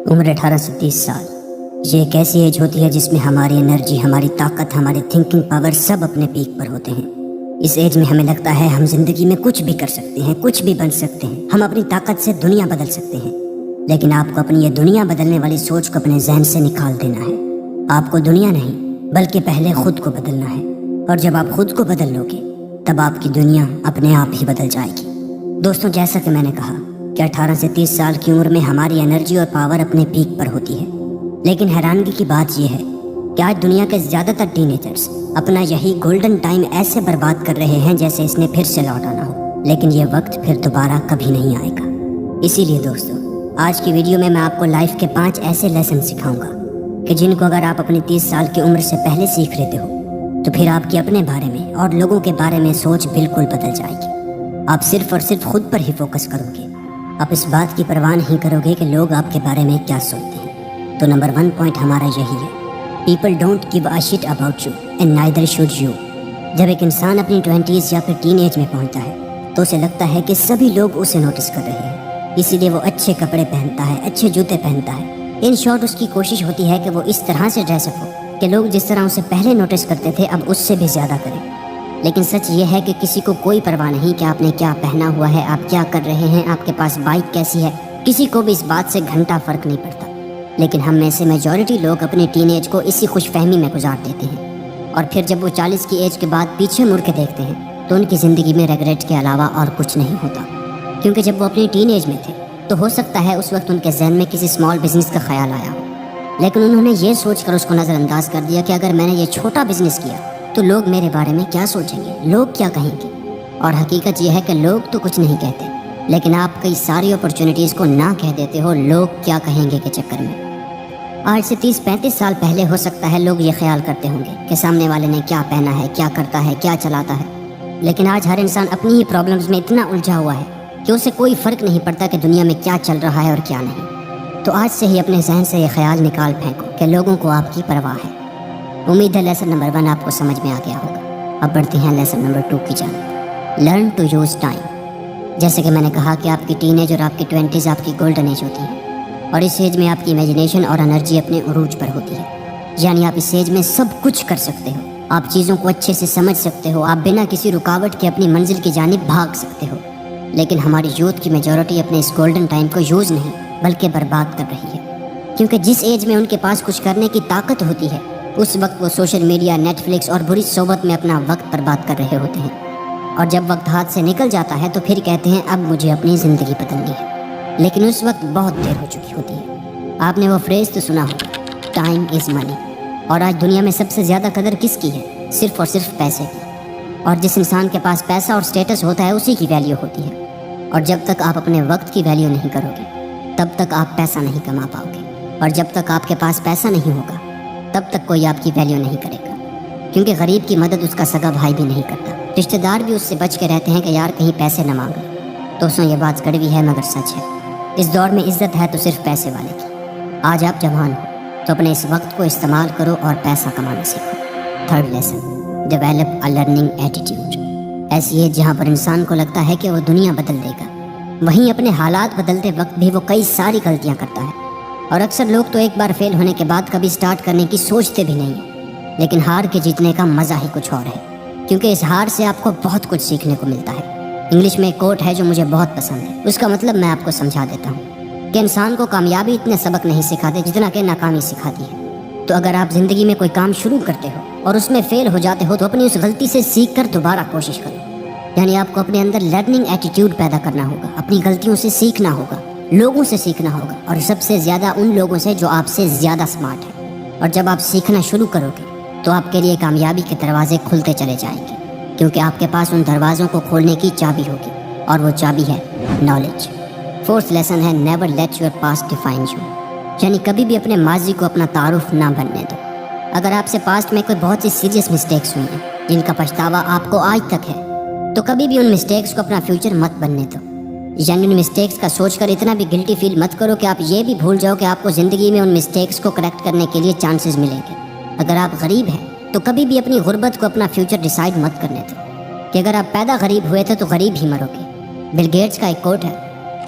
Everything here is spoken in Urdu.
عمر 18 سے 30 سال یہ ایک ایسی ایج ہوتی ہے جس میں ہماری انرجی، ہماری طاقت، ہماری تھنکنگ پاور سب اپنے پیک پر ہوتے ہیں۔ اس ایج میں ہمیں لگتا ہے ہم زندگی میں کچھ بھی کر سکتے ہیں، کچھ بھی بن سکتے ہیں، ہم اپنی طاقت سے دنیا بدل سکتے ہیں۔ لیکن آپ کو اپنی یہ دنیا بدلنے والی سوچ کو اپنے ذہن سے نکال دینا ہے۔ آپ کو دنیا نہیں بلکہ پہلے خود کو بدلنا ہے، اور جب آپ خود کو بدل لو گے تب آپ کی دنیا اپنے آپ ہی بدل جائے گی۔ دوستوں، جیسا کہ میں نے کہا کہ 18 سے 30 سال کی عمر میں ہماری انرجی اور پاور اپنے پیک پر ہوتی ہے، لیکن حیرانگی کی بات یہ ہے کہ آج دنیا کے زیادہ تر ٹین ایجرز اپنا یہی گولڈن ٹائم ایسے برباد کر رہے ہیں جیسے اس نے پھر سے لوٹ آنا ہو، لیکن یہ وقت پھر دوبارہ کبھی نہیں آئے گا۔ اسی لیے دوستوں، آج کی ویڈیو میں آپ کو لائف کے 5 ایسے لیسن سکھاؤں گا کہ جن کو اگر آپ اپنی 30 سال کی عمر سے پہلے سیکھ لیتے ہو تو پھر آپ کی اپنے بارے میں اور لوگوں کے بارے میں سوچ بالکل بدل جائے گی۔ آپ صرف اور صرف خود پر ہی فوکس کرو گے، آپ اس بات کی پرواہ نہیں کرو گے کہ لوگ آپ کے بارے میں کیا سوچتے ہیں۔ تو نمبر 1 پوائنٹ ہمارا یہی ہے، people don't give a shirt about you and neither should you. جب ایک انسان اپنی 20s یا پھر ٹین ایج میں پہنچتا ہے تو اسے لگتا ہے کہ سبھی لوگ اسے نوٹس کر رہے ہیں، اسی لیے وہ اچھے کپڑے پہنتا ہے، اچھے جوتے پہنتا ہے۔ ان شارٹ اس کی کوشش ہوتی ہے کہ وہ اس طرح سے ڈریس اپ ہو کہ لوگ جس طرح اسے پہلے نوٹس کرتے تھے اب اس سے بھی زیادہ کریں۔ لیکن سچ یہ ہے کہ کسی کو کوئی پرواہ نہیں کہ آپ نے کیا پہنا ہوا ہے، آپ کیا کر رہے ہیں، آپ کے پاس بائک کیسی ہے، کسی کو بھی اس بات سے گھنٹہ فرق نہیں پڑتا۔ لیکن ہم میں سے میجورٹی لوگ اپنی ٹین ایج کو اسی خوش فہمی میں گزار دیتے ہیں، اور پھر جب وہ 40 کی ایج کے بعد پیچھے مڑ کے دیکھتے ہیں تو ان کی زندگی میں ریگریٹ کے علاوہ اور کچھ نہیں ہوتا، کیونکہ جب وہ اپنی ٹین ایج میں تھے تو ہو سکتا ہے اس وقت ان کے ذہن میں کسی اسمال بزنس کا خیال آیا ہو، لیکن انہوں نے یہ سوچ کر اس کو نظر انداز کر دیا کہ اگر میں نے یہ چھوٹا بزنس کیا تو لوگ میرے بارے میں کیا سوچیں گے، لوگ کیا کہیں گے۔ اور حقیقت یہ ہے کہ لوگ تو کچھ نہیں کہتے، لیکن آپ کئی ساری اپرچونیٹیز کو نہ کہہ دیتے ہو لوگ کیا کہیں گے کے چکر میں۔ آج سے 30-35 سال پہلے ہو سکتا ہے لوگ یہ خیال کرتے ہوں گے کہ سامنے والے نے کیا پہنا ہے، کیا کرتا ہے، کیا چلاتا ہے، لیکن آج ہر انسان اپنی ہی پرابلمز میں اتنا الجھا ہوا ہے کہ اسے کوئی فرق نہیں پڑتا کہ دنیا میں کیا چل رہا ہے اور کیا نہیں۔ تو آج سے ہی اپنے ذہن سے یہ خیال نکال پھینکو کہ لوگوں کو آپ کی پرواہ ہے۔ امید ہے لیسن نمبر 1 آپ کو سمجھ میں آ گیا ہوگا۔ اب بڑھتے ہیں لیسن نمبر 2 کی جانب، لرن ٹو یوز ٹائم۔ جیسے کہ میں نے کہا کہ آپ کی ٹین ایج اور آپ کی 20s آپ کی گولڈن ایج ہوتی ہے، اور اس ایج میں آپ کی امیجنیشن اور انرجی اپنے عروج پر ہوتی ہے، یعنی آپ اس ایج میں سب کچھ کر سکتے ہو، آپ چیزوں کو اچھے سے سمجھ سکتے ہو، آپ بنا کسی رکاوٹ کے اپنی منزل کی جانب بھاگ سکتے ہو۔ لیکن ہماری یوتھ کی میجورٹی اپنے اس گولڈن ٹائم کو یوز نہیں بلکہ برباد کر رہی ہے، کیونکہ جس ایج میں ان کے پاس کچھ کرنے کی طاقت ہوتی ہے اس وقت وہ سوشل میڈیا، نیٹ فلکس اور بری صحبت میں اپنا وقت برباد کر رہے ہوتے ہیں، اور جب وقت ہاتھ سے نکل جاتا ہے تو پھر کہتے ہیں اب مجھے اپنی زندگی بدلنی ہے، لیکن اس وقت بہت دیر ہو چکی ہوتی ہے۔ آپ نے وہ فریز تو سنا ہوگا، ٹائم از منی، اور آج دنیا میں سب سے زیادہ قدر کس کی ہے؟ صرف اور صرف پیسے کی، اور جس انسان کے پاس پیسہ اور سٹیٹس ہوتا ہے اسی کی ویلیو ہوتی ہے، اور جب تک آپ اپنے وقت کی ویلیو نہیں کرو گے تب تک آپ پیسہ نہیں کما پاؤ گے، اور جب تک آپ کے پاس پیسہ نہیں ہوگا تب تک کوئی آپ کی ویلیو نہیں کرے گا، کیونکہ غریب کی مدد اس کا سگا بھائی بھی نہیں کرتا، رشتہ دار بھی اس سے بچ کے رہتے ہیں کہ یار کہیں پیسے نہ مانگ لیں۔ دوستوں، یہ بات کڑوی ہے مگر سچ ہے، اس دور میں عزت ہے تو صرف پیسے والے کی۔ آج آپ جوان ہو تو اپنے اس وقت کو استعمال کرو اور پیسہ کمانا سیکھو۔ 3rd lesson, develop a learning attitude. ایسی ہے جہاں پر انسان کو لگتا ہے کہ وہ دنیا بدل دے گا، وہیں اپنے حالات بدلتے وقت بھی وہ کئی ساری غلطیاں کرتا ہے، اور اکثر لوگ تو ایک بار فیل ہونے کے بعد کبھی سٹارٹ کرنے کی سوچتے بھی نہیں ہیں، لیکن ہار کے جیتنے کا مزہ ہی کچھ اور ہے، کیونکہ اس ہار سے آپ کو بہت کچھ سیکھنے کو ملتا ہے۔ انگلش میں ایک کوٹ ہے جو مجھے بہت پسند ہے، اس کا مطلب میں آپ کو سمجھا دیتا ہوں کہ انسان کو کامیابی اتنے سبق نہیں سکھاتے جتنا کہ ناکامی سکھاتی ہے۔ تو اگر آپ زندگی میں کوئی کام شروع کرتے ہو اور اس میں فیل ہو جاتے ہو تو اپنی اس غلطی سے سیکھ کر دوبارہ کوشش کرو، یعنی آپ کو اپنے اندر لرننگ ایٹیٹیوڈ پیدا کرنا ہوگا، اپنی غلطیوں سے سیکھنا ہوگا، لوگوں سے سیکھنا ہوگا، اور سب سے زیادہ ان لوگوں سے جو آپ سے زیادہ سمارٹ ہیں۔ اور جب آپ سیکھنا شروع کرو گے تو آپ کے لیے کامیابی کے دروازے کھلتے چلے جائیں گے، کیونکہ آپ کے پاس ان دروازوں کو کھولنے کی چابی ہوگی، اور وہ چابی ہے نالج۔ 4th لیسن ہے، never let your past define you, یعنی کبھی بھی اپنے ماضی کو اپنا تعارف نہ بننے دو۔ اگر آپ سے پاسٹ میں کوئی بہت سی سیریس مسٹیکس ہوئی ہیں جن کا پچھتاوا آپ کو آج تک ہے تو کبھی بھی ان مسٹیکس کو اپنا فیوچر مت بننے دو، یعنی ان مسٹیکس کا سوچ کر اتنا بھی گلٹی فیل مت کرو کہ آپ یہ بھی بھول جاؤ کہ آپ کو زندگی میں ان مسٹیکس کو کریکٹ کرنے کے لیے چانسز ملیں گے۔ اگر آپ غریب ہیں تو کبھی بھی اپنی غربت کو اپنا فیوچر ڈیسائیڈ مت کرنے دو، کہ اگر آپ پیدا غریب ہوئے تھے تو غریب ہی مرو گے۔ بل گیٹس کا ایک کوٹ ہے،